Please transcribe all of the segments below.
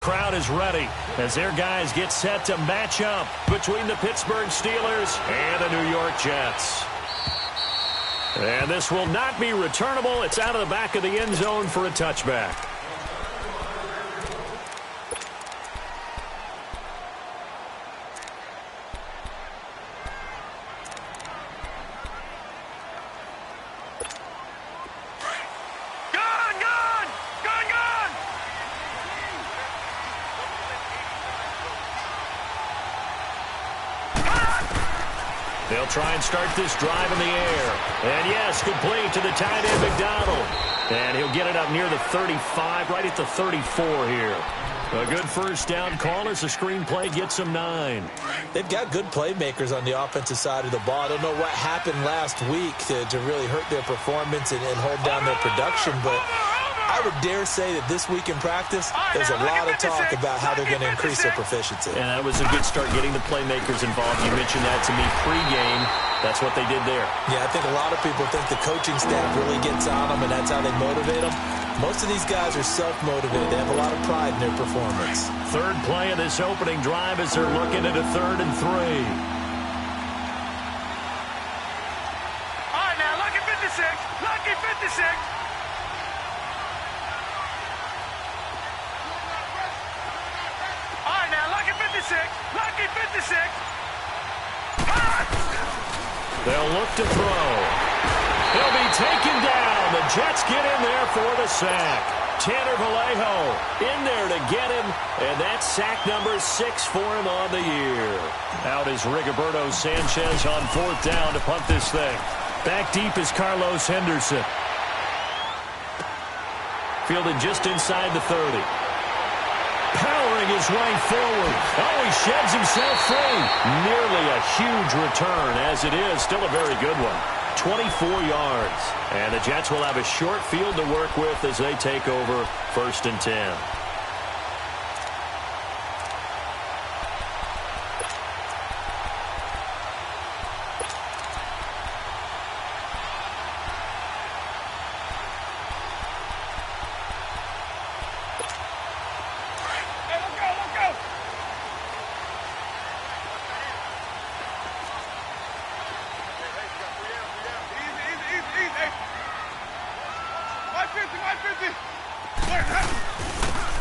Crowd is ready as their guys get set to match up between the Pittsburgh Steelers and the New York Jets. And this will not be returnable. It's out of the back of the end zone for a touchback. They'll try and start this drive in the air. And yes, complete to the tight end, McDonald. And he'll get it up near the 35, right at the 34 here. A good first down call as the screen play gets them 9. They've got good playmakers on the offensive side of the ball. I don't know what happened last week to really hurt their performance and hold down their production, but I would dare say that this week in practice, there's a lot of talk about how they're going to increase their proficiency. And that was a good start getting the playmakers involved. You mentioned that to me pregame. That's what they did there. Yeah, I think a lot of people think the coaching staff really gets on them, and that's how they motivate them. Most of these guys are self-motivated. They have a lot of pride in their performance. Third play of this opening drive as they're looking at a 3rd and 3. All right, now, lucky 56. Lucky 56. All right, now, lucky 56. Lucky 56. They'll look to throw. He'll be taken down. The Jets get in there for the sack. Tanner Vallejo in there to get him, and that's sack number 6 for him on the year. Out is Rigoberto Sanchez on 4th down to punt this thing. Back deep is Carlos Henderson. Fielded just inside the 30. Powering his way forward. Oh, he sheds himself free. Nearly a huge return, as it is. Still a very good one. 24 yards. And the Jets will have a short field to work with as they take over 1st and 10.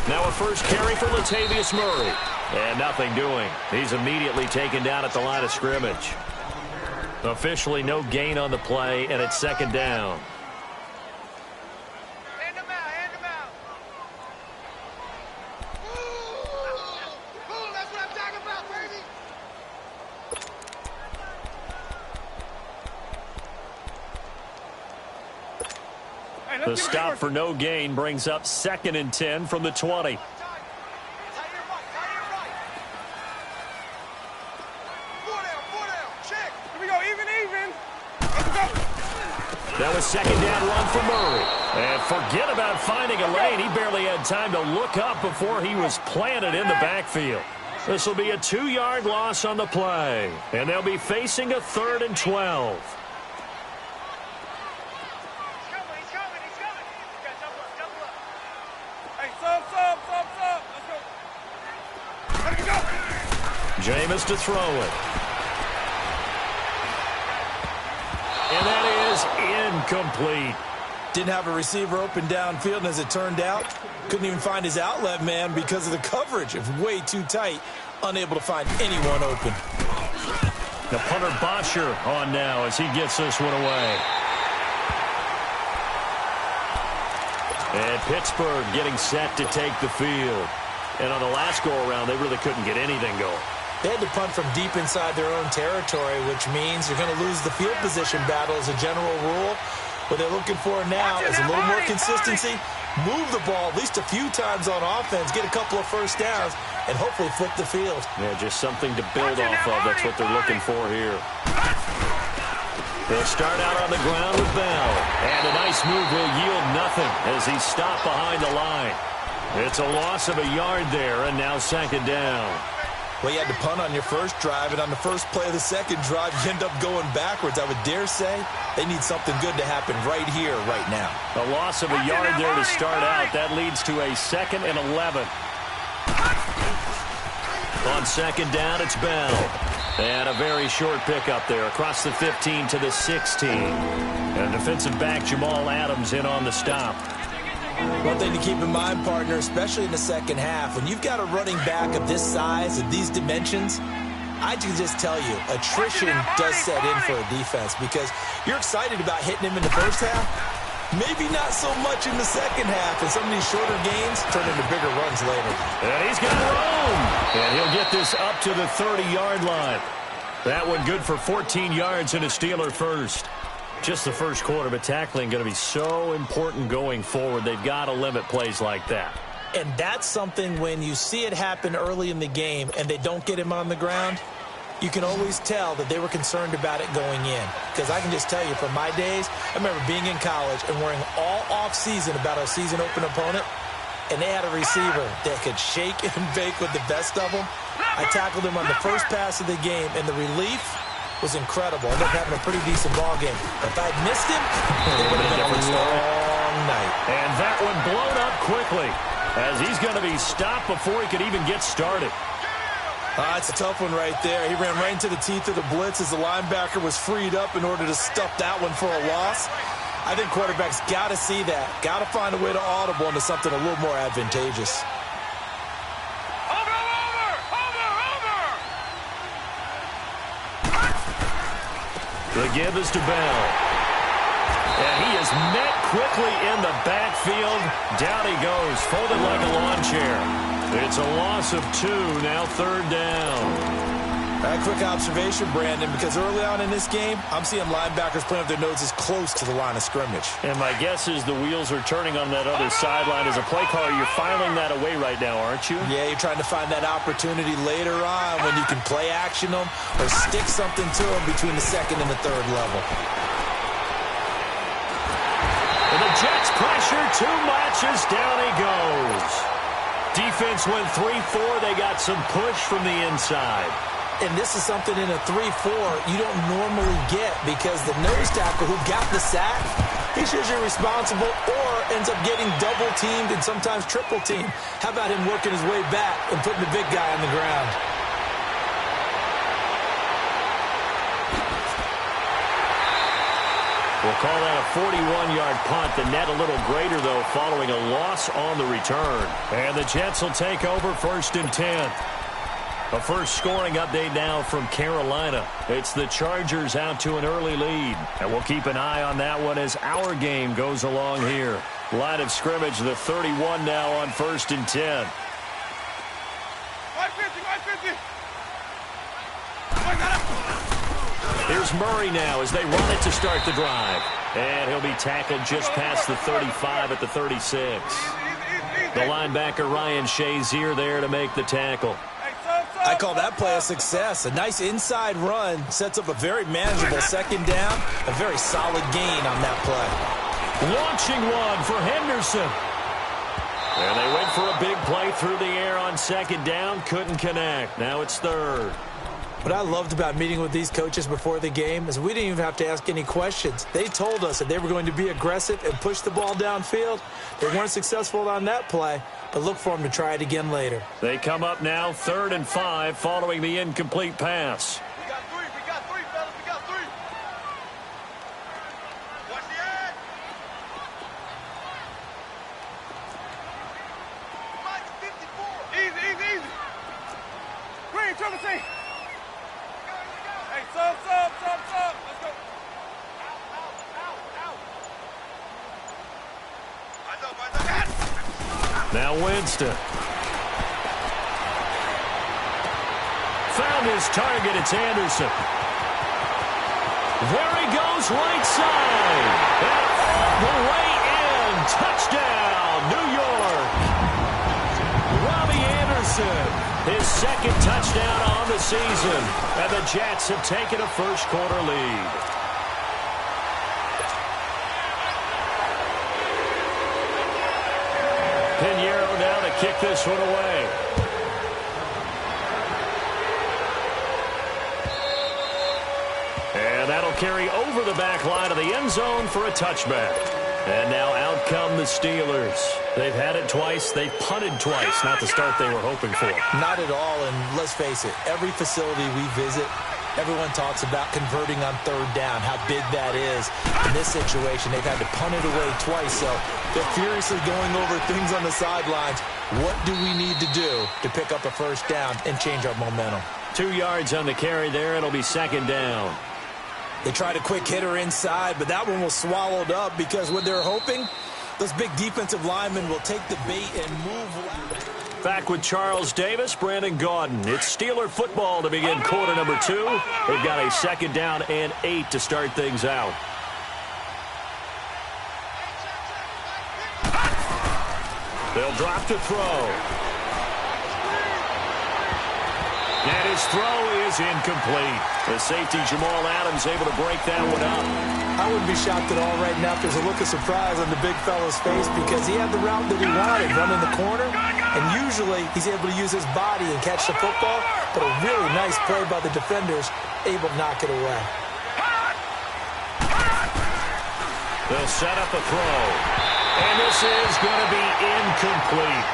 Now a first carry for Latavius Murray. And nothing doing. He's immediately taken down at the line of scrimmage. Officially no gain on the play, and it's 2nd down. Hand him out, hand him out. Ooh, that's what I'm talking about, baby. The stop for no gain brings up 2nd and 10 from the 20. That was 2nd down run for Murray. And forget about finding a lane. He barely had time to look up before he was planted in the backfield. This will be a 2-yard loss on the play. And they'll be facing a 3rd and 12. Jameis to throw it. And that is incomplete. Didn't have a receiver open downfield, and as it turned out, couldn't even find his outlet man because of the coverage. It was way too tight, unable to find anyone open. The punter Bosher on now as he gets this one away. And Pittsburgh getting set to take the field. And on the last go-around, they really couldn't get anything going. They had to punt from deep inside their own territory, which means you're going to lose the field position battle as a general rule. What they're looking for now is a little more consistency, move the ball at least a few times on offense, get a couple of first downs, and hopefully flip the field. Yeah, just something to build off of. That's what they're looking for here. They'll start out on the ground with Bell. And a nice move will yield nothing as he's stopped behind the line. It's a loss of a yard there, and now 2nd down. Well, you had to punt on your first drive, and on the first play of the second drive, you end up going backwards. I would dare say they need something good to happen right here, right now. A loss of a yard there to start out. That leads to a 2nd and 11. On second down, it's Bell. And a very short pickup there across the 15 to the 16. And defensive back Jamal Adams in on the stop. One thing to keep in mind, partner, especially in the second half, when you've got a running back of this size and these dimensions, I can just tell you, attrition does set in for a defense because you're excited about hitting him in the first half. Maybe not so much in the second half, and some of these shorter gains turn into bigger runs later. And he's got room. And he'll get this up to the 30-yard line. That one good for 14 yards and a Steeler first. Just the first quarter, but tackling going to be so important going forward. They've got to limit plays like that. And that's something when you see it happen early in the game and they don't get him on the ground, you can always tell that they were concerned about it going in. Because I can just tell you, from my days, I remember being in college and worrying all off-season about our season-open opponent, and they had a receiver that could shake and bake with the best of them. I tackled him on the first pass of the game, and the relief was incredible. I ended up having a pretty decent ball game. If I'd missed him, it would have been a long night. And that one blown up quickly as he's going to be stopped before he could even get started. It's a tough one right there. He ran right into the teeth of the blitz as the linebacker was freed up in order to stuff that one for a loss. I think quarterbacks got to see that. Got to find a way to audible into something a little more advantageous. The give is to Bell. And he is met quickly in the backfield. Down he goes, folded like a lawn chair. It's a loss of 2, now third down. A quick observation, Brandon, because early on in this game, I'm seeing linebackers playing with their noses close to the line of scrimmage. And my guess is the wheels are turning on that other sideline. As a play caller, you're filing that away right now, aren't you? Yeah, you're trying to find that opportunity later on when you can play action them or stick something to them between the second and the third level. And the Jets pressure too much as down he goes. Defense went 3-4. They got some push from the inside. And this is something in a 3-4 you don't normally get because the nose tackle who got the sack, he's usually responsible or ends up getting double-teamed and sometimes triple-teamed. How about him working his way back and putting the big guy on the ground? We'll call that a 41-yard punt. The net a little greater, though, following a loss on the return. And the Jets will take over 1st and 10. A first scoring update now from Carolina. It's the Chargers out to an early lead. And we'll keep an eye on that one as our game goes along here. Line of scrimmage, the 31 now on 1st and 10. 150. Here's Murray now as they run it to start the drive. And he'll be tackled just past the 35 at the 36. The linebacker Ryan Shazier there to make the tackle. I call that play a success. A nice inside run sets up a very manageable second down. A very solid gain on that play. Launching one for Henderson. And they went for a big play through the air on second down. Couldn't connect. Now it's third. What I loved about meeting with these coaches before the game is we didn't even have to ask any questions. They told us that they were going to be aggressive and push the ball downfield. They weren't successful on that play, but look for them to try it again later. They come up now 3rd and 5 following the incomplete pass. We got three, fellas. We got 3. Watch the edge. Mike, 54. Easy. Green, triple C. Hey, sub. Let's go. Out. Now Winston. Found his target. It's Anderson. There he goes, right side. And all the way in. Touchdown, New York. Robbie Anderson. His second touchdown on the season. And the Jets have taken a first-quarter lead. Pinheiro now to kick this one away. And that'll carry over the back line of the end zone for a touchback. And now out come the Steelers. They've had it twice. They've punted twice. Not the start they were hoping for. Not at all, and let's face it, every facility we visit, everyone talks about converting on third down, how big that is. In this situation, they've had to punt it away twice, so they're furiously going over things on the sidelines. What do we need to do to pick up a first down and change our momentum? 2 yards on the carry there. It'll be second down. They tried a quick hitter inside, but that one was swallowed up because what they're hoping, those big defensive linemen will take the bait and move. Back with Charles Davis, Brandon Gaudin. It's Steeler football to begin quarter number 2. They've got a second down and 8 to start things out. They'll drop to throw. And his throw is incomplete. The safety, Jamal Adams, able to break that one up. I wouldn't be shocked at all right now if there's a look of surprise on the big fella's face because he had the route that he wanted, running the corner, and usually he's able to use his body and catch the football, but a really nice play by the defenders, able to knock it away. They'll set up a throw, and this is going to be incomplete.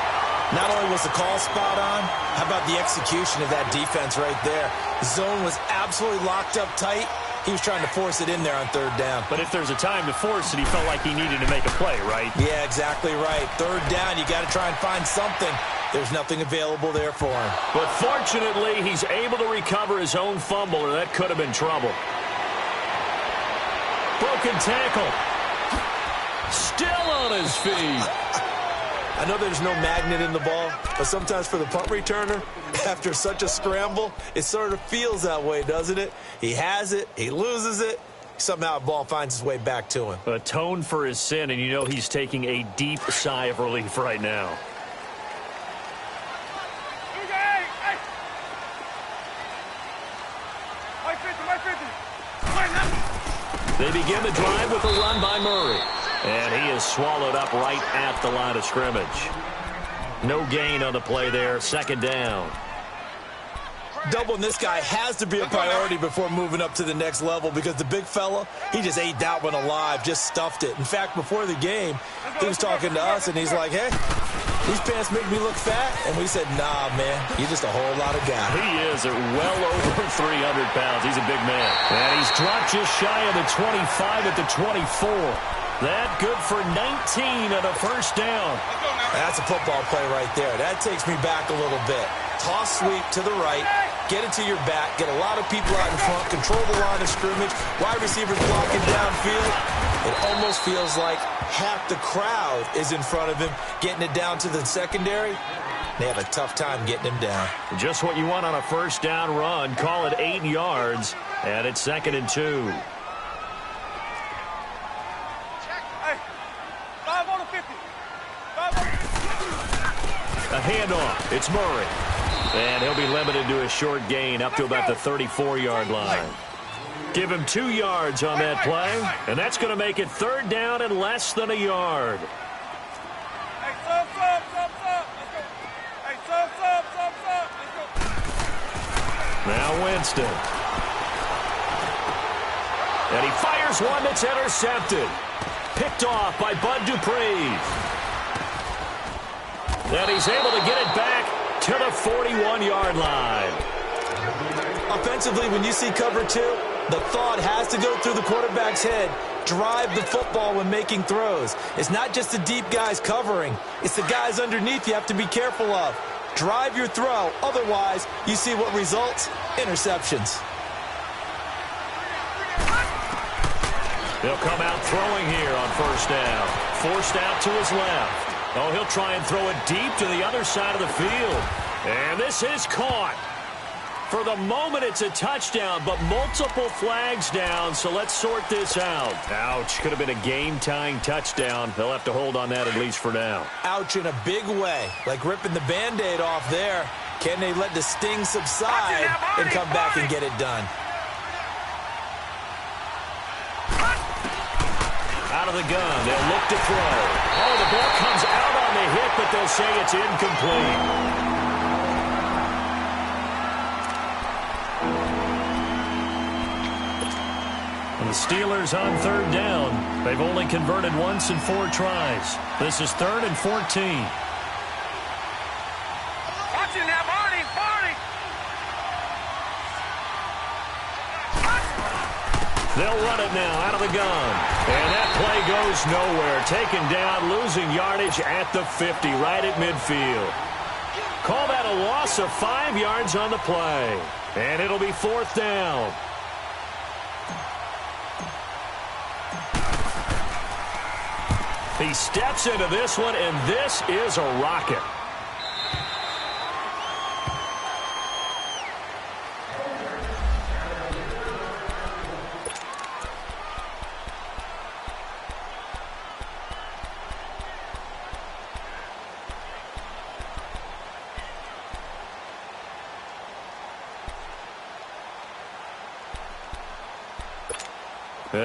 Not only was the call spot on, how about the execution of that defense right there? The zone was absolutely locked up tight. He was trying to force it in there on third down. But if there's a time to force it, he felt like he needed to make a play, right? Yeah, exactly right. Third down, you got to try and find something. There's nothing available there for him. But fortunately, he's able to recover his own fumble, or that could have been trouble. Broken tackle. Still on his feet. I know there's no magnet in the ball, but sometimes for the punt returner, after such a scramble, it sort of feels that way, doesn't it? He has it, he loses it, somehow the ball finds its way back to him. Atone for his sin, and you know he's taking a deep sigh of relief right now. They begin the drive with a run by Murray. And he is swallowed up right at the line of scrimmage. No gain on the play there. Second down. Doubling this guy has to be a priority before moving up to the next level because the big fella, he just ate that one alive, just stuffed it. In fact, before the game, he was talking to us, and he's like, hey, these pants make me look fat. And we said, nah, man, you're just a whole lot of guy. He is at well over 300 pounds. He's a big man. And he's dropped just shy of the 25 at the 24. That good for 19 and a first down. That's a football play right there. That takes me back a little bit. Toss sweep to the right, get it to your back, get a lot of people out in front, control the line of scrimmage, wide receivers blocking downfield. It almost feels like half the crowd is in front of him, getting it down to the secondary. They have a tough time getting him down. Just what you want on a first down run. Call it 8 yards, and it's 2nd and 2. A handoff. It's Murray. And he'll be limited to a short gain up to about the 34-yard line. Give him 2 yards on that play, and that's going to make it third down and less than a yard. Now Winston. And he fires one that's intercepted. Picked off by Bud Dupree. And he's able to get it back to the 41-yard line. Offensively, when you see cover 2, the thought has to go through the quarterback's head. Drive the football when making throws. It's not just the deep guys covering. It's the guys underneath you have to be careful of. Drive your throw. Otherwise, you see what results? Interceptions. They'll come out throwing here on first down. Forced out to his left. Oh, he'll try and throw it deep to the other side of the field. And this is caught. For the moment, it's a touchdown, but multiple flags down, so let's sort this out. Ouch. Could have been a game-tying touchdown. They'll have to hold on that at least for now. Ouch in a big way. Like ripping the Band-Aid off there. Can they let the sting subside and come back and get it done? Out of the gun, they'll look to throw. Oh, the ball comes out on the hit, but they'll say it's incomplete. Steelers on third down. They've only converted once in 4 tries. This is 3rd and 14. Watch it now, Barney. They'll run it now out of the gun. And that play goes nowhere. Taken down, losing yardage at the 50, right at midfield. Call that a loss of 5 yards on the play. And it'll be 4th down. He steps into this one, and this is a rocket.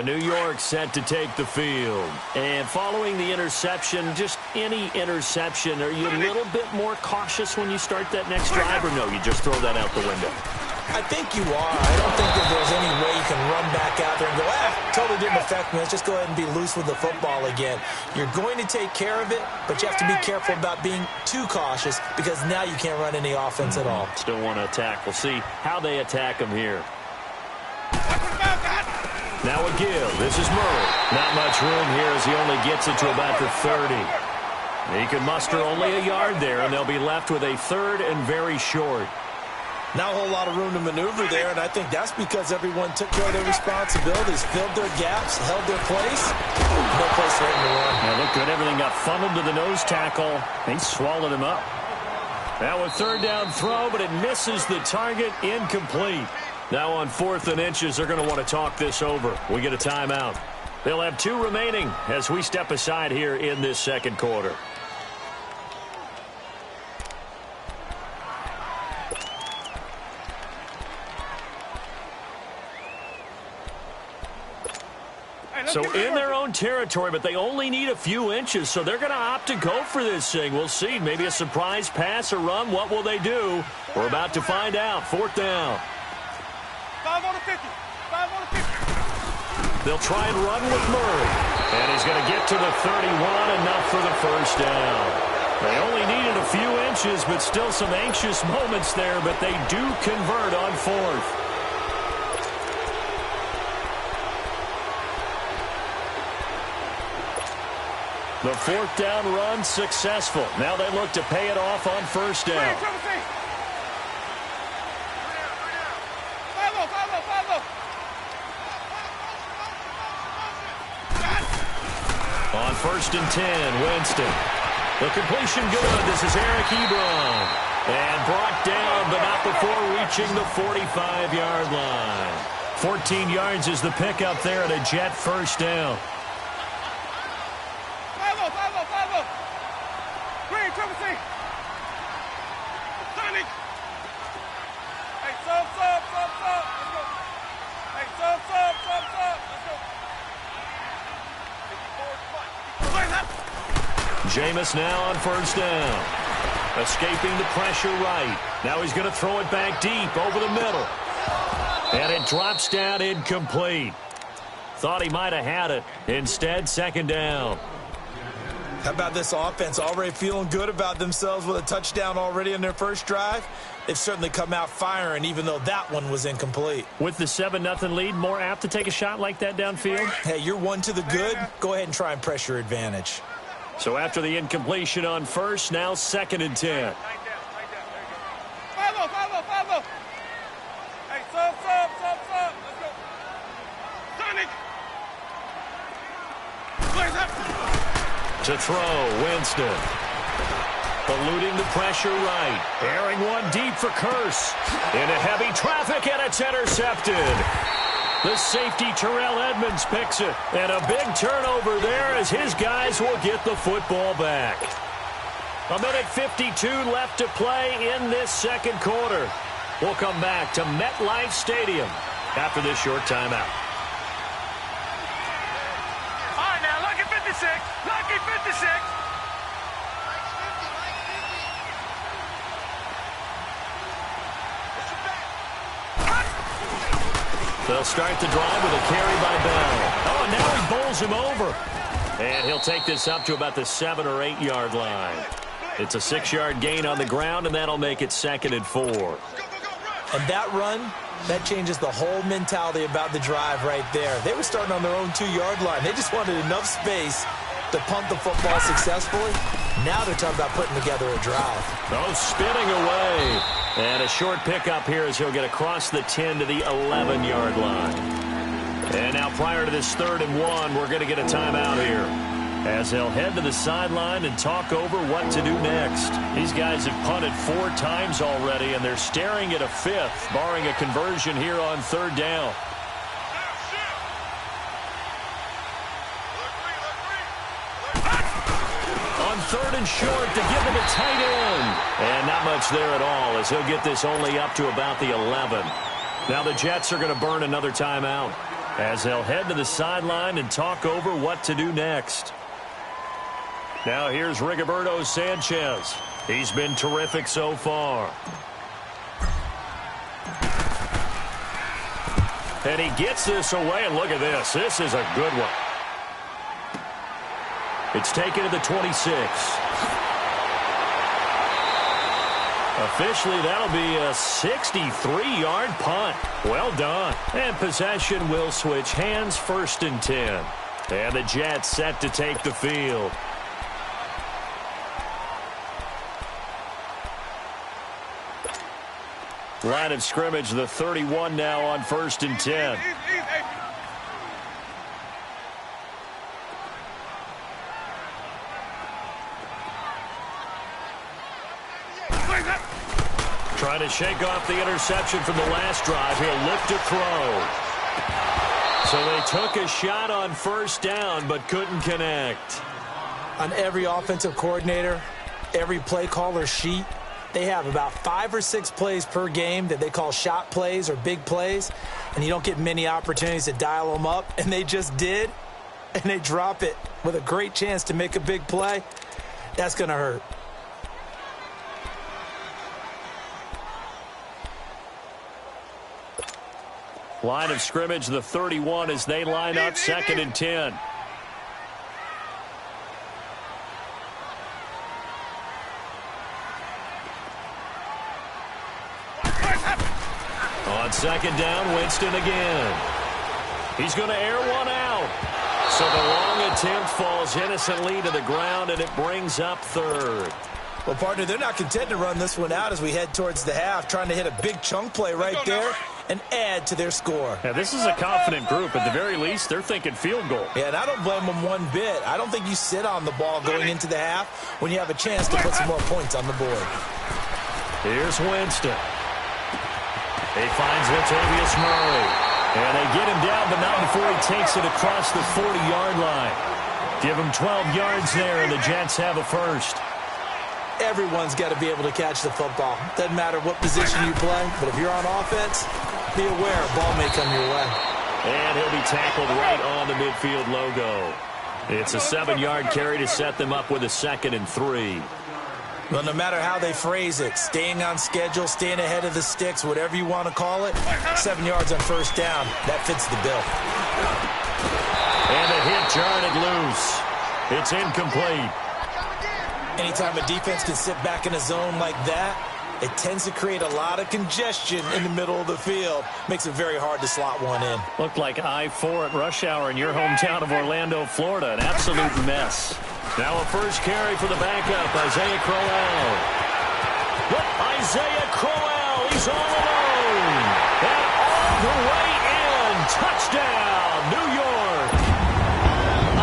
New York set to take the field. And following the interception, just any interception, are you a little bit more cautious when you start that next drive, or no, you just throw that out the window? I think you are. I don't think that there's any way you can run back out there and go, totally didn't affect me. Let's just go ahead and be loose with the football again. You're going to take care of it, but you have to be careful about being too cautious because now you can't run any offense at all. Still want to attack. We'll see how they attack him here. Now a give. This is Murray. Not much room here as he only gets it to about the 30. He can muster only a yard there, and they'll be left with a 3rd and very short. Not a whole lot of room to maneuver there, and I think that's because everyone took care of their responsibilities, filled their gaps, held their place. No place for him to run. Now look good. Everything got funneled to the nose tackle. He swallowed him up. Now a 3rd down throw, but it misses the target. Incomplete. Now on 4th and inches, they're going to want to talk this over. We get a timeout. They'll have 2 remaining as we step aside here in this second quarter. So in their own territory, but they only need a few inches, so they're going to opt to go for this thing. We'll see. Maybe a surprise pass or run. What will they do? We're about to find out. 4th down. 5 on the 50. 5 on the 50. They'll try and run with Murray. And he's going to get to the 31, enough for the 1st down. They only needed a few inches, but still some anxious moments there, but they do convert on 4th. The 4th down run successful. Now they look to pay it off on 1st down. On 1st and 10, Winston. The completion good. This is Eric Ebron. And brought down, but not before reaching the 45-yard line. 14 yards is the pickup there at a Jet 1st down. Jameis now on 1st down. Escaping the pressure right. Now he's going to throw it back deep over the middle. And it drops down incomplete. Thought he might have had it. Instead, 2nd down. How about this offense already feeling good about themselves with a touchdown already in their first drive? They've certainly come out firing, even though that one was incomplete. With the 7-0 lead, more apt to take a shot like that downfield? Hey, you're 1 to the good. Go ahead and try and press your advantage. So after the incompletion on 1st, now 2nd and 10. Hey, sub. Let's go. Sonic. To throw, Winston. Eluding the pressure right. Airing one deep for Curse. Into heavy traffic, and it's intercepted. The safety, Terrell Edmonds, picks it. And a big turnover there as his guys will get the football back. 1:52 left to play in this second quarter. We'll come back to MetLife Stadium after this short timeout. All right, now, lucky 56. Lucky 56. They'll start the drive with a carry by Bell. Oh, and now he bowls him over. And he'll take this up to about the 7- or 8-yard line. It's a 6-yard gain on the ground, and that'll make it 2nd and 4. And that run, that changes the whole mentality about the drive right there. They were starting on their own 2-yard line. They just wanted enough space to punt the football successfully. Now they're talking about putting together a drive. Oh, spinning away. And a short pickup here as he'll get across the 10 to the 11-yard line. And now prior to this 3rd and 1, we're going to get a timeout here, as they'll head to the sideline and talk over what to do next. These guys have punted 4 times already, and they're staring at a 5th, barring a conversion here on 3rd down. On 3rd and short to give him a tight end. And not much there at all, as he'll get this only up to about the 11. Now the Jets are going to burn another timeout, as they'll head to the sideline and talk over what to do next. Now here's Rigoberto Sanchez. He's been terrific so far. And he gets this away, and look at this. This is a good one. It's taken to the 26. Officially, that'll be a 63-yard punt. Well done. And possession will switch hands, 1st and 10. And the Jets set to take the field. Line of scrimmage, the 31 now on 1st and 10. Trying to shake off the interception from the last drive. He'll look to throw. So they took a shot on 1st down, but couldn't connect. On every offensive coordinator, every play caller sheet, they have about 5 or 6 plays per game that they call shot plays or big plays, and you don't get many opportunities to dial them up, and they just did, and they drop it with a great chance to make a big play. That's going to hurt. Line of scrimmage, the 31, as they line up 2nd and 10. On 2nd down, Winston again. He's going to air one out. So the long attempt falls innocently to the ground, and it brings up 3rd. Well, partner, they're not content to run this one out as we head towards the half, trying to hit a big chunk play right there and add to their score. Yeah, this is a confident group. At the very least, they're thinking field goal. Yeah, and I don't blame them one bit. I don't think you sit on the ball going into the half when you have a chance to put some more points on the board. Here's Winston. He finds Latavius Murray. And they get him down, but not before he takes it across the 40-yard line. Give him 12 yards there, and the Jets have a 1st. Everyone's got to be able to catch the football. Doesn't matter what position you play, but if you're on offense, be aware a ball may come your way. And he'll be tackled right on the midfield logo. It's a 7-yard carry to set them up with a 2nd and 3. Well, no matter how they phrase it, staying on schedule, staying ahead of the sticks, whatever you want to call it, 7 yards on 1st down, that fits the bill. And the hit jarred it loose. It's incomplete. Anytime a defense can sit back in a zone like that, it tends to create a lot of congestion in the middle of the field. Makes it very hard to slot one in. Looked like I-4 at rush hour in your hometown of Orlando, Florida. An absolute mess. Now a 1st carry for the backup, Isaiah Crowell. Look, Isaiah Crowell, he's all alone. And all the way in. Touchdown, New York.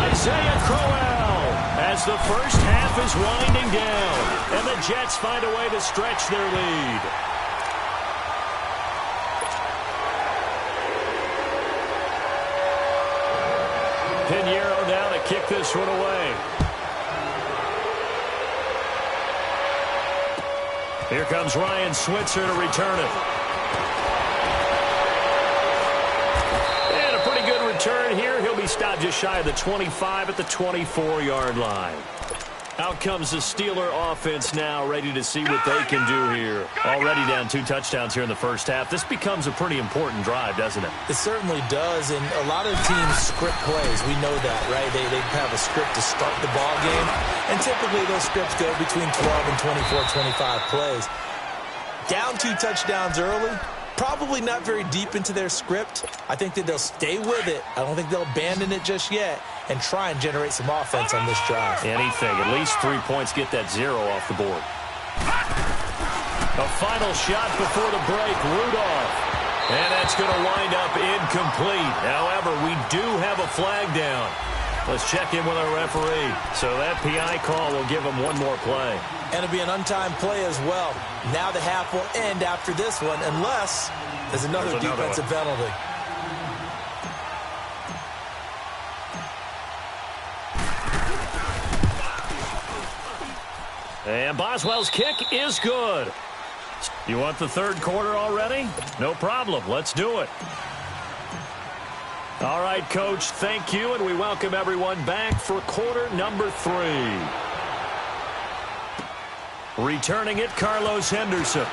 Isaiah Crowell, as the first half is winding down, and the Jets find a way to stretch their lead. Pinheiro now to kick this one away. Here comes Ryan Switzer to return it. And a pretty good return here. He'll be stopped just shy of the 25 at the 24-yard line. Out comes the Steeler offense now, ready to see what they can do here. Already down 2 touchdowns here in the first half. This becomes a pretty important drive, doesn't it? It certainly does, and a lot of teams script plays. We know that, right? They have a script to start the ball game, and typically those scripts go between 12 and 24, 25 plays. Down 2 touchdowns early, probably not very deep into their script. I think that they'll stay with it. I don't think they'll abandon it just yet and try and generate some offense on this drive. Anything. At least 3 points, get that 0 off the board. A final shot before the break, Rudolph. And that's going to wind up incomplete. However, we do have a flag down. Let's check in with our referee. So that PI call will give him one more play. And it'll be an untimed play as well. Now the half will end after this one, unless there's another defensive penalty. And Boswell's kick is good. You want the third quarter already? No problem. Let's do it. All right, Coach, thank you, and we welcome everyone back for quarter number 3. Returning it, Carlos Henderson.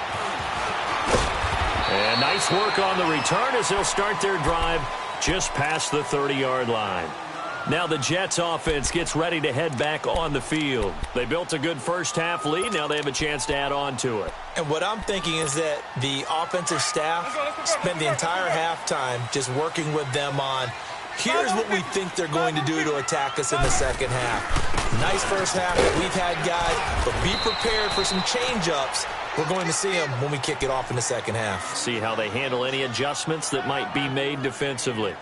And nice work on the return as they'll start their drive just past the 30-yard line. Now the Jets offense gets ready to head back on the field. They built a good first half lead. Now they have a chance to add on to it. And what I'm thinking is that the offensive staff spent the entire halftime just working with them on, here's what we think they're going to do to attack us in the second half. Nice first half that we've had, guys, but be prepared for some change-ups. We're going to see them when we kick it off in the second half. See how they handle any adjustments that might be made defensively.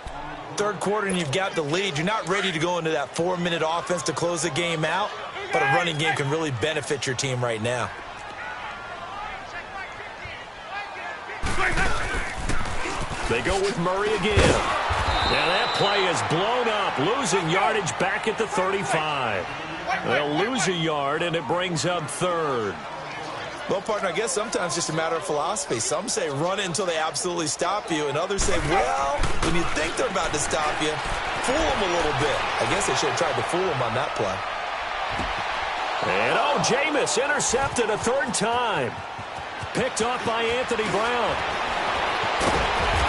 Third quarter and you've got the lead. You're not ready to go into that 4-minute offense to close the game out, but a running game can really benefit your team right now. They go with Murray again. Now that play is blown up, losing yardage back at the 35. They'll lose a yard, and it brings up third. Well, partner, I guess sometimes it's just a matter of philosophy. Some say run it until they absolutely stop you, and others say, well, when you think they're about to stop you, fool them a little bit. I guess they should have tried to fool them on that play. And, Jameis intercepted a third time. Picked off by Anthony Brown.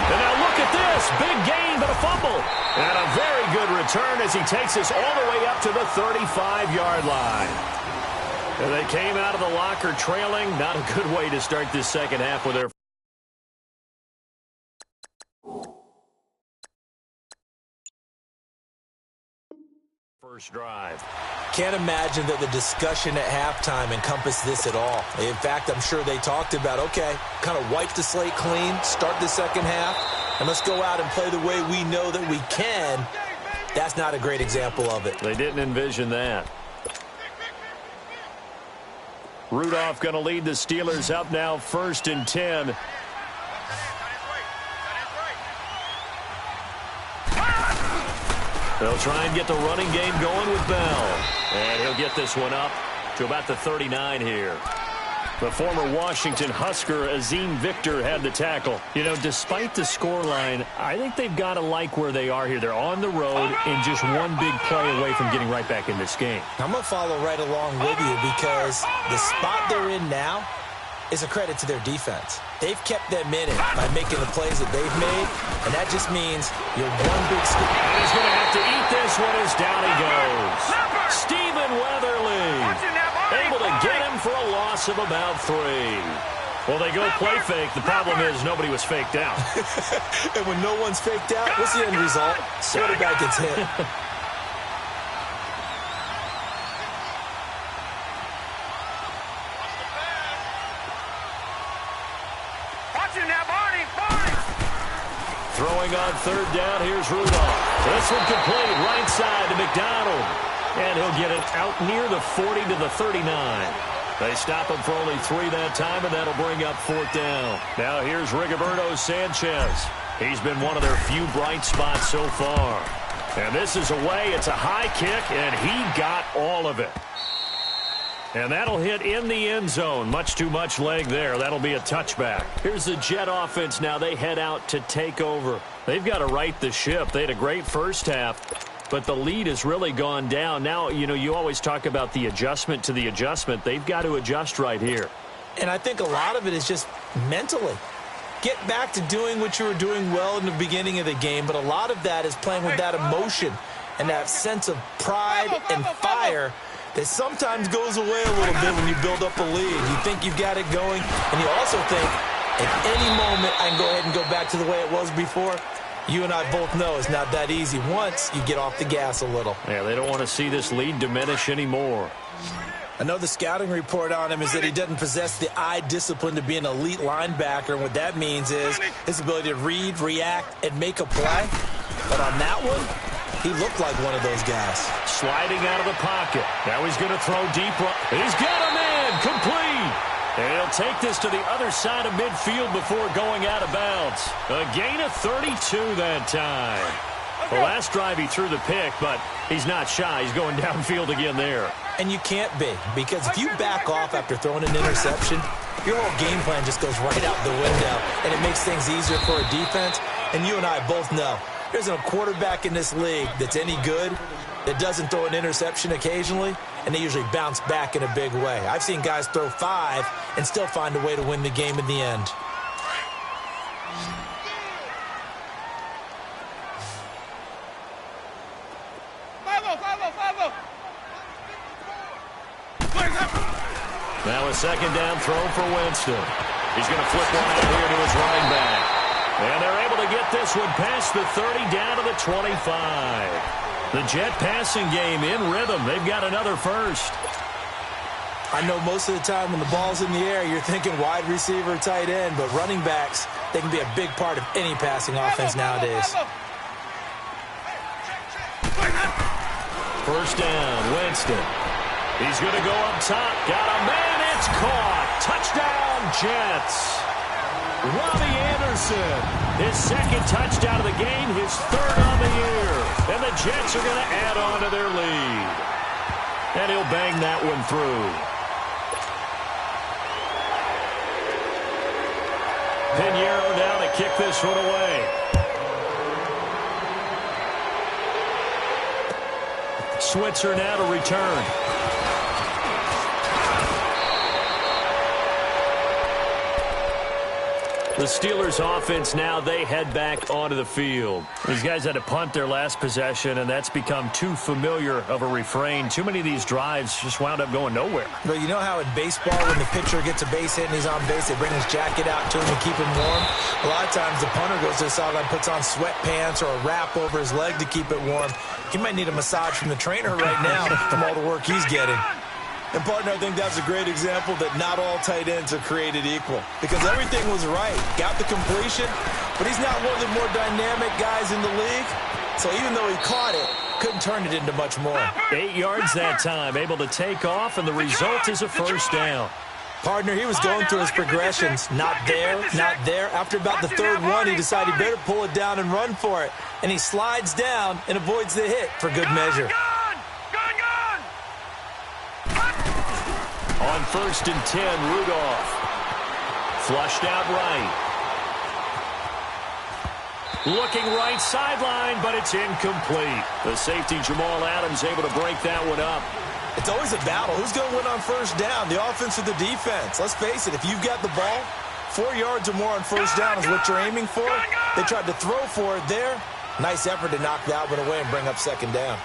And now look at this. Big gain, but a fumble. And a very good return as he takes us all the way up to the 35-yard line. And they came out of the locker trailing. Not a good way to start this second half with their first drive. Can't imagine that the discussion at halftime encompassed this at all. In fact, I'm sure they talked about, okay, kind of wipe the slate clean, start the second half, and let's go out and play the way we know that we can. That's not a great example of it. They didn't envision that. Rudolph going to lead the Steelers up now, 1st and 10. They'll try and get the running game going with Bell. And he'll get this one up to about the 39 here. The former Washington Husker, Azim Victor, had the tackle. You know, despite the scoreline, I think they've got to like where they are here. They're on the road and just one big play away from getting right back in this game. I'm going to follow right along with you because the spot they're in now is a credit to their defense. They've kept them in it by making the plays that they've made, and that just means you're one big step. And he's going to have to eat this one as down he goes. Stephen Weatherly able to get him for a loss of about 3. Well, they go play fake. The problem is nobody was faked out. And when no one's faked out, what's the end result? Quarterback gets hit. Throwing on third down, here's Rudolph. This one complete, right side to McDonald. And he'll get it out near the 40 to the 39. They stop him for only 3 that time, and that'll bring up 4th down. Now here's Rigoberto Sanchez. He's been one of their few bright spots so far. And this is away. It's a high kick, and he got all of it. And that'll hit in the end zone. Much too much leg there. That'll be a touchback. Here's the Jet offense now. They head out to take over. They've got to right the ship. They had a great first half. but the lead has really gone down. Now, you always talk about the adjustment to the adjustment. They've got to adjust right here. And I think a lot of it is just mentally. Get back to doing what you were doing well in the beginning of the game, but a lot of that is playing with that emotion and that sense of pride and fire that sometimes goes away a little bit when you build up a lead. You think you've got it going, and you also think, at any moment, I can go ahead and go back to the way it was before. You and I both know it's not that easy once you get off the gas a little. Yeah, they don't want to see this lead diminish anymore. I know the scouting report on him is that he doesn't possess the eye discipline to be an elite linebacker. And what that means is his ability to read, react, and make a play. But on that one, he looked like one of those guys. Sliding out of the pocket. Now he's going to throw deep. He's got him in. Complete. And he'll take this to the other side of midfield before going out of bounds. A gain of 32 that time. The last drive he threw the pick, but he's not shy. He's going downfield again there. And you can't be, because if you back off after throwing an interception, your whole game plan just goes right out the window, and it makes things easier for a defense. And you and I both know there's a quarterback in this league that's any good that doesn't throw an interception occasionally, and they usually bounce back in a big way. I've seen guys throw 5 and still find a way to win the game in the end. Now a second down throw for Winston. He's going to flip one out here to his running back. And they're able to get this one past the 30 down to the 25. The Jet passing game in rhythm. They've got another first. I know most of the time when the ball's in the air, you're thinking wide receiver, tight end, but running backs, they can be a big part of any passing offense nowadays. First down, Winston. He's going to go up top. Got a man. It's caught. Touchdown, Jets. Robbie Anderson, his second touchdown of the game, his third on the year. And the Jets are going to add on to their lead. And he'll bang that one through. Pinheiro now to kick this one away. Switzer now to return. The Steelers offense now, they head back onto the field. These guys had to punt their last possession, and that's become too familiar of a refrain. Too many of these drives just wound up going nowhere. But you know how in baseball, when the pitcher gets a base hit and he's on base, they bring his jacket out to him to keep him warm? A lot of times the punter goes to the sideline, puts on sweatpants or a wrap over his leg to keep it warm. He might need a massage from the trainer right now from all the work he's getting. And, partner, I think that's a great example that not all tight ends are created equal. Because everything was right. Got the completion, but he's not one of the more dynamic guys in the league. So even though he caught it, couldn't turn it into much more. 8 yards that time, able to take off, and the result is a first down. Partner, he was going through his progressions. Not there, not there. After about the third one, he decided he better pull it down and run for it. And he slides down and avoids the hit for good measure. On 1st and 10, Rudolph. Flushed out right. Looking right sideline, but it's incomplete. The safety, Jamal Adams, able to break that one up. It's always a battle. Who's going to win on first down, the offense or the defense? Let's face it, if you've got the ball, 4 yards or more on first down is what you're aiming for. They tried to throw for it there. Nice effort to knock that one away and bring up second down.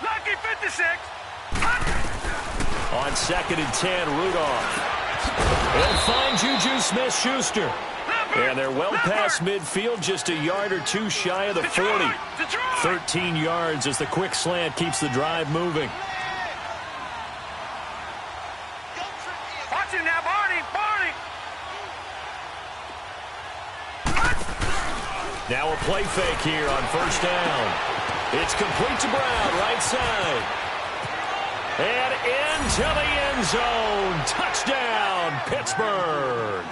Lucky 56. On 2nd and 10, Rudolph. They'll find Juju Smith-Schuster. And they're well past midfield, just a yard or two shy of the 40. 13 yards as the quick slant keeps the drive moving. Watch him now, Barney. Now a play fake here on first down. It's complete to Brown, right side. And into the end zone. Touchdown, Pittsburgh.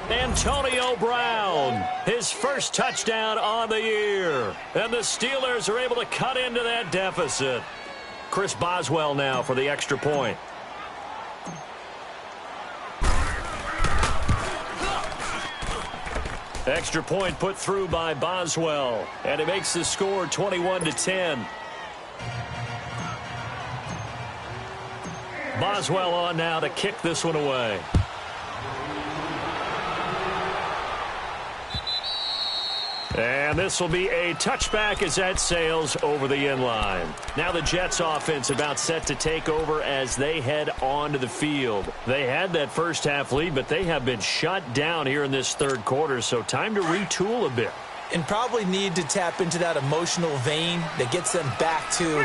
Antonio Brown, his first touchdown on the year. And the Steelers are able to cut into that deficit. Chris Boswell now for the extra point. Extra point put through by Boswell, and it makes the score 21-10. Boswell on now to kick this one away. And this will be a touchback as that sails over the end line. Now the Jets offense about set to take over as they head onto the field. They had that first half lead, but they have been shut down here in this third quarter, so time to retool a bit. And probably need to tap into that emotional vein that gets them back to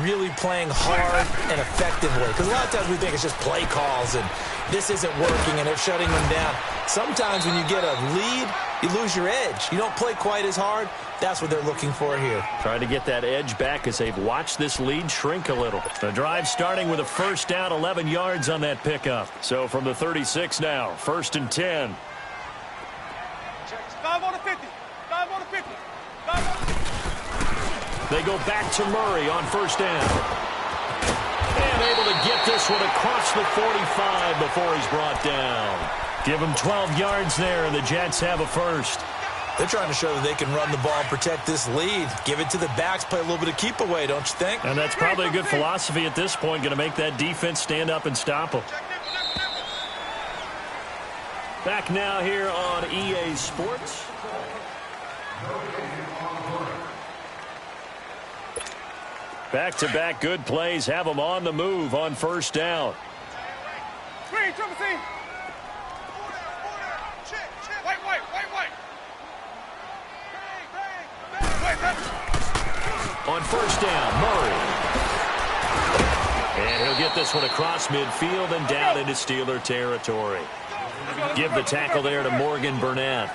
really playing hard and effectively. Because a lot of times we think it's just play calls and this isn't working and they're shutting them down. Sometimes when you get a lead, you lose your edge. You don't play quite as hard. That's what they're looking for here. Trying to get that edge back as they've watched this lead shrink a little. The drive starting with a first down, 11 yards on that pickup. So from the 36 now, 1st and 10. 5 on the 50. 5 on the 50. 5 on the 50. They go back to Murray on first down. And able to get this one across the 45 before he's brought down. Give him 12 yards there, and the Jets have a first. They're trying to show that they can run the ball and protect this lead. Give it to the backs, play a little bit of keep away, don't you think? And that's probably a good philosophy at this point, going to make that defense stand up and stop them. Back now here on EA Sports. Back-to-back good plays have them on the move on first down. Screen, triple team. On first down, Murray. And he'll get this one across midfield and down into Steeler territory. Give the tackle there to Morgan Burnett.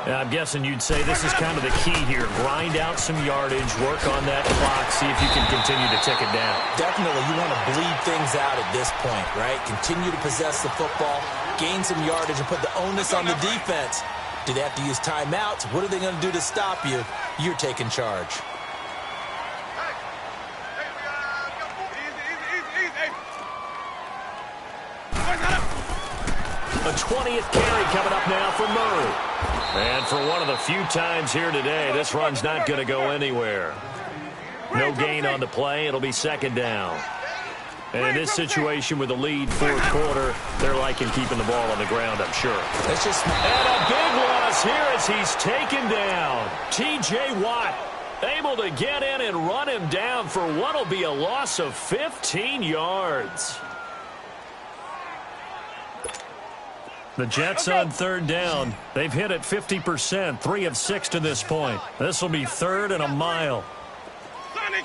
And I'm guessing you'd say this is kind of the key here. Grind out some yardage, work on that clock, see if you can continue to tick it down. Definitely, you want to bleed things out at this point, right? Continue to possess the football, gain some yardage, and put the onus on the defense. Do they have to use timeouts? What are they going to do to stop you? You're taking charge. A 20th carry coming up now for Murray. And for one of the few times here today, this run's not going to go anywhere. No gain on the play. It'll be second down. And in this situation with the lead fourth quarter, they're liking keeping the ball on the ground, I'm sure. That's just... And a big loss here as he's taken down. T.J. Watt able to get in and run him down for what will be a loss of 15 yards. The Jets on third down. They've hit it 50%, 3 of 6 to this point. This will be third and a mile. Sonic.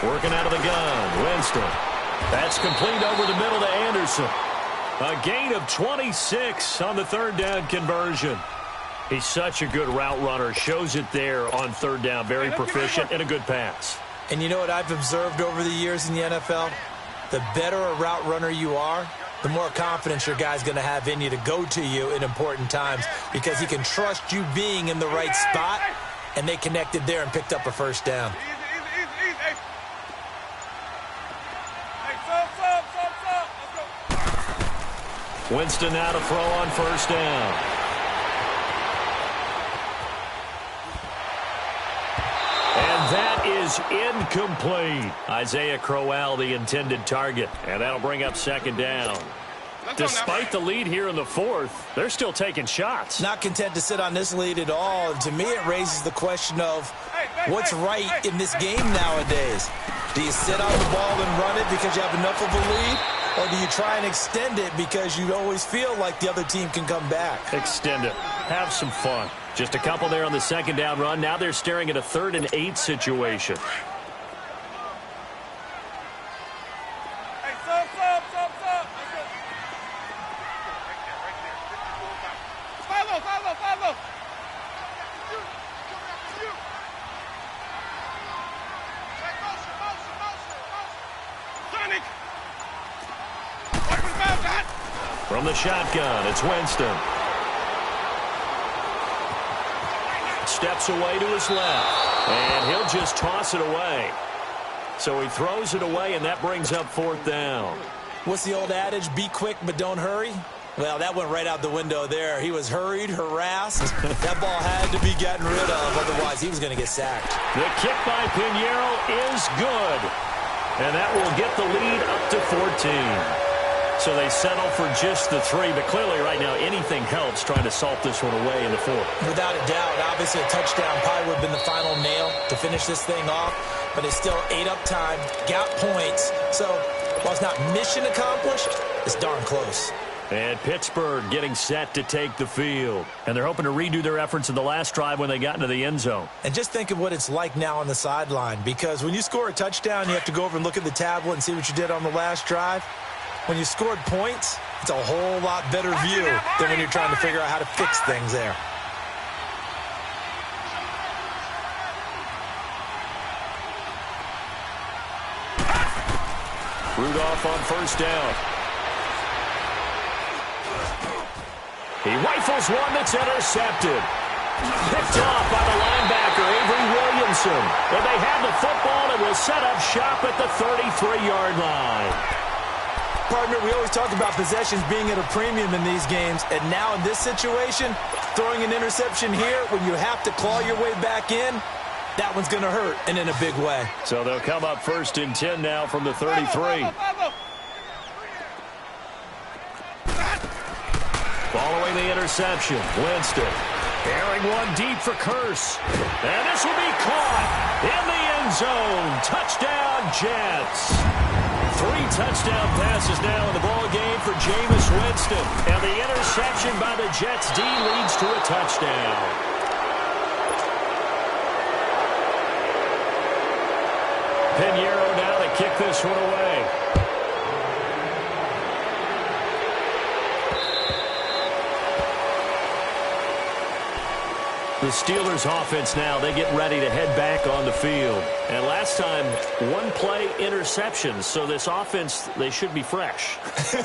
Working out of the gun, Winston. That's complete over the middle to Anderson. A gain of 26 on the third down conversion. He's such a good route runner. Shows it there on third down. Very proficient and a good pass. And you know what I've observed over the years in the NFL? The better a route runner you are, the more confidence your guy's going to have in you to go to you in important times because he can trust you being in the right spot, and they connected there and picked up a first down. Winston now to throw on first down. And that is incomplete. Isaiah Crowell, the intended target. And that'll bring up second down. Despite the lead here in the fourth, they're still taking shots. Not content to sit on this lead at all. And to me, it raises the question of what's right in this game nowadays. Do you sit on the ball and run it because you have enough of a lead? Or do you try and extend it because you always feel like the other team can come back? Extend it. Have some fun. Just a couple there on the second down run. Now they're staring at a 3rd and 8 situation. Hey, sub. Follow. Sonic. From the shotgun, it's Winston. Steps away to his left, and he'll just toss it away. So he throws it away, and that brings up 4th down. What's the old adage? Be quick, but don't hurry. Well, that went right out the window there. He was hurried, harassed. That ball had to be gotten rid of, otherwise he was going to get sacked. The kick by Pinheiro is good. And that will get the lead up to 14. So they settle for just the 3, but clearly right now anything helps trying to salt this one away in the 4th. Without a doubt, obviously a touchdown probably would have been the final nail to finish this thing off, but it's still ate up time, got points. So while it's not mission accomplished, it's darn close. And Pittsburgh getting set to take the field. And they're hoping to redo their efforts in the last drive when they got into the end zone. And just think of what it's like now on the sideline, because when you score a touchdown, you have to go over and look at the tablet and see what you did on the last drive. When you scored points, it's a whole lot better view than when you're trying to figure out how to fix things there. Rudolph on first down. He rifles one that's intercepted. Picked off by the linebacker, Avery Williamson. And they have the football and will set up shop at the 33-yard line. Partner, we always talk about possessions being at a premium in these games, and now in this situation, throwing an interception here when you have to claw your way back in, that one's going to hurt, and in a big way. So they'll come up 1st and 10 now from the 33. Following the interception, Winston carrying one deep for Curse. And this will be caught in the end zone. Touchdown, Jets. 3 touchdown passes now in the ball game for Jameis Winston. And the interception by the Jets D leads to a touchdown. Pinheiro now to kick this one away. The Steelers offense now, they get ready to head back on the field. And last time, 1-play interceptions. So this offense, they should be fresh.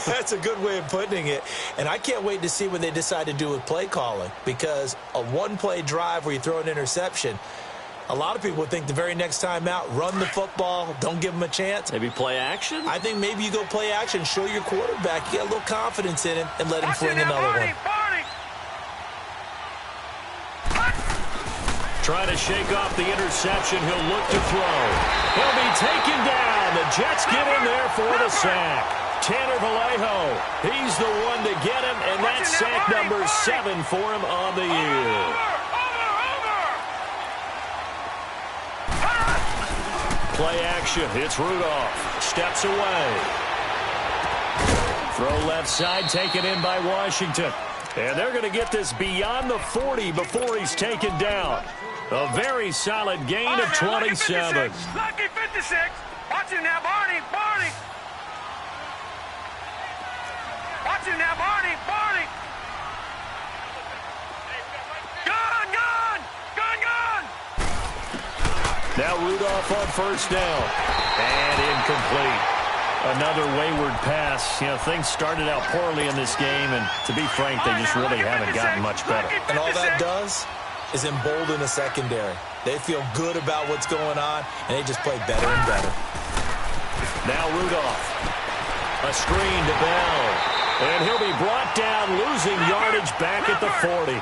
That's a good way of putting it. And I can't wait to see what they decide to do with play calling. Because a 1-play drive where you throw an interception, a lot of people would think the very next time out, run the football, don't give them a chance. Maybe play action? I think maybe you go play action, show your quarterback, you got a little confidence in him, and let him fling another one. Trying to shake off the interception. He'll look to throw. He'll be taken down. The Jets get in there for the sack. Tanner Vallejo, he's the one to get him, and that's sack number 7 for him on the year. Play action. It's Rudolph. Steps away. Throw left side, taken in by Washington. And they're going to get this beyond the 40 before he's taken down. A very solid gain of 27. Lucky 56. Watch him now, Barney. Barney. Watch him now, Barney. Barney. Gun, gun. Gun, gun. Now Rudolph on first down. And incomplete. Another wayward pass. You know, things started out poorly in this game, and to be frank, they just really haven't gotten much better. And all that does is embolden the secondary. They feel good about what's going on, and they just play better and better. Now Rudolph. A screen to Bell. And he'll be brought down, losing yardage back at the 40.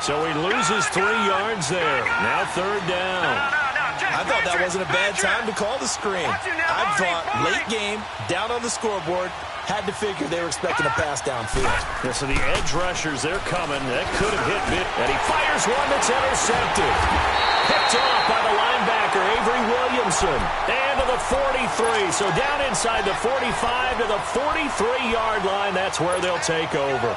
So he loses 3 yards there. Now 3rd down. I thought that wasn't a bad time to call the screen. I thought late game, down on the scoreboard, had to figure they were expecting a pass downfield. Yeah, so the edge rushers, they're coming. That could have hit mid. And he fires one that's intercepted. Picked off by the linebacker, Avery Williamson. And to the 43. So down inside the 45 to the 43-yard line. That's where they'll take over.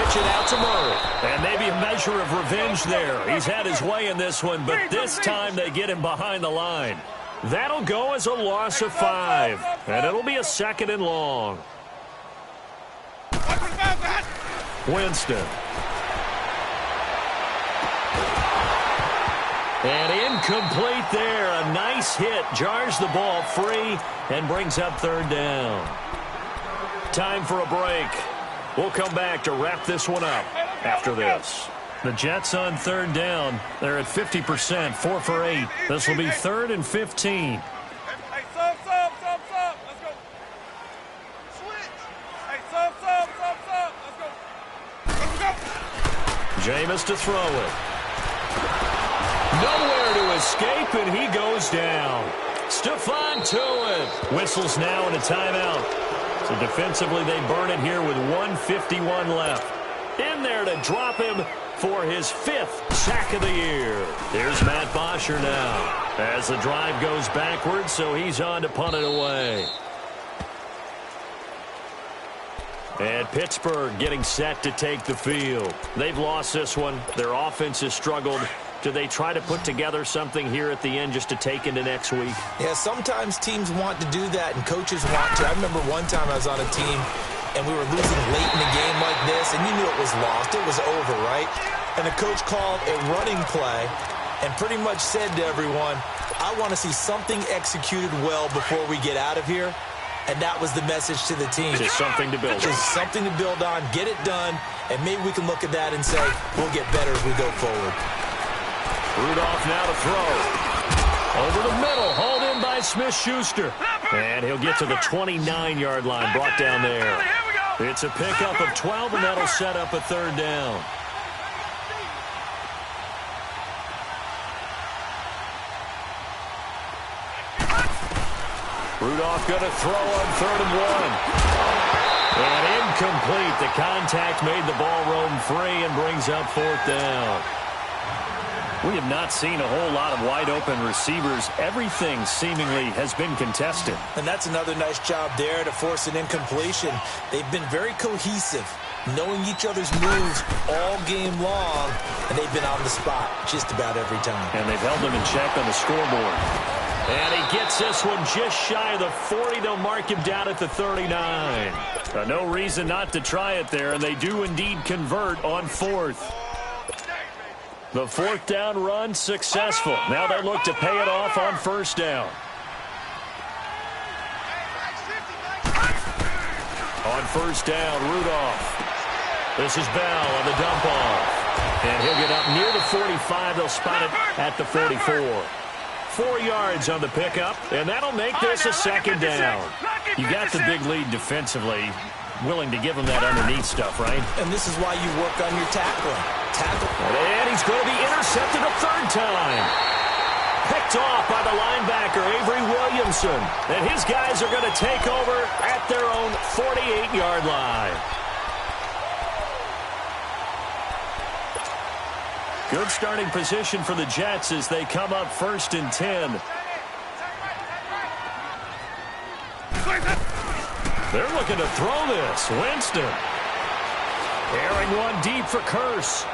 It out to Murray. And maybe a measure of revenge there. He's had his way in this one, but this time they get him behind the line. That'll go as a loss of 5. And it'll be a 2nd and long. Winston. And incomplete there. A nice hit. Jars the ball free and brings up 3rd down. Time for a break. We'll come back to wrap this one up after this. The Jets on third down. They're at 50%, 4 for 8. This will be 3rd and 15. Hey, sub. Let's go. Switch. Hey, sub. Let's go. Jameis to throw it. Nowhere to escape, and he goes down. Stephon to it. Whistles now in a timeout. So defensively, they burn it here with 1:51 left. In there to drop him for his 5th sack of the year. Here's Matt Bosher now as the drive goes backwards, so he's on to punt it away. And Pittsburgh getting set to take the field. They've lost this one. Their offense has struggled. Do they try to put together something here at the end just to take into next week? Yeah, sometimes teams want to do that and coaches want to. I remember one time I was on a team and we were losing late in the game like this, and you knew it was lost. It was over, right? And the coach called a running play and pretty much said to everyone, I want to see something executed well before we get out of here. And that was the message to the team. Just something to build on. Just something to build on, get it done, and maybe we can look at that and say, we'll get better as we go forward. Rudolph now to throw. Over the middle, hauled in by Smith-Schuster. And he'll get to the 29-yard line, brought down there. It's a pickup of 12, and that'll set up a 3rd down. Rudolph going to throw on 3rd and 1. And incomplete. The contact made the ball roam free and brings up 4th down. We have not seen a whole lot of wide-open receivers. Everything seemingly has been contested. And that's another nice job there to force an incompletion. They've been very cohesive, knowing each other's moves all game long, and they've been on the spot just about every time. And they've held them in check on the scoreboard. And he gets this one just shy of the 40. They'll mark him down at the 39. No reason not to try it there, and they do indeed convert on 4th. The 4th down run successful. Now they look to pay it off on 1st down. On 1st down, Rudolph. This is Bell on the dump off. And he'll get up near the 45. They'll spot it at the 44. 4 yards on the pickup, and that'll make this a 2nd down. You got the big lead defensively. Willing to give him that underneath stuff, right? And this is why you work on your tackling. And he's going to be intercepted a 3rd time. Picked off by the linebacker, Avery Williamson. And his guys are going to take over at their own 48-yard line. Good starting position for the Jets as they come up 1st and 10. They're looking to throw this. Winston. Airing one deep for Curse.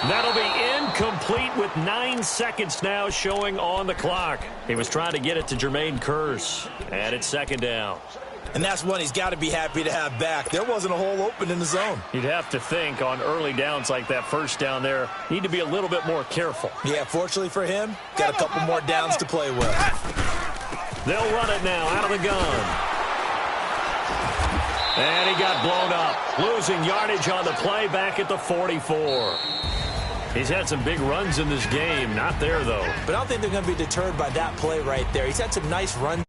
That'll be incomplete with 9 seconds now showing on the clock. He was trying to get it to Jermaine Curse. And it's 2nd down. And that's one he's got to be happy to have back. There wasn't a hole open in the zone. You'd have to think on early downs like that 1st down there, need to be a little bit more careful. Yeah, fortunately for him, got a couple more downs to play with. They'll run it now out of the gun. And he got blown up. Losing yardage on the play back at the 44. He's had some big runs in this game. Not there, though. But I don't think they're going to be deterred by that play right there. He's had some nice runs.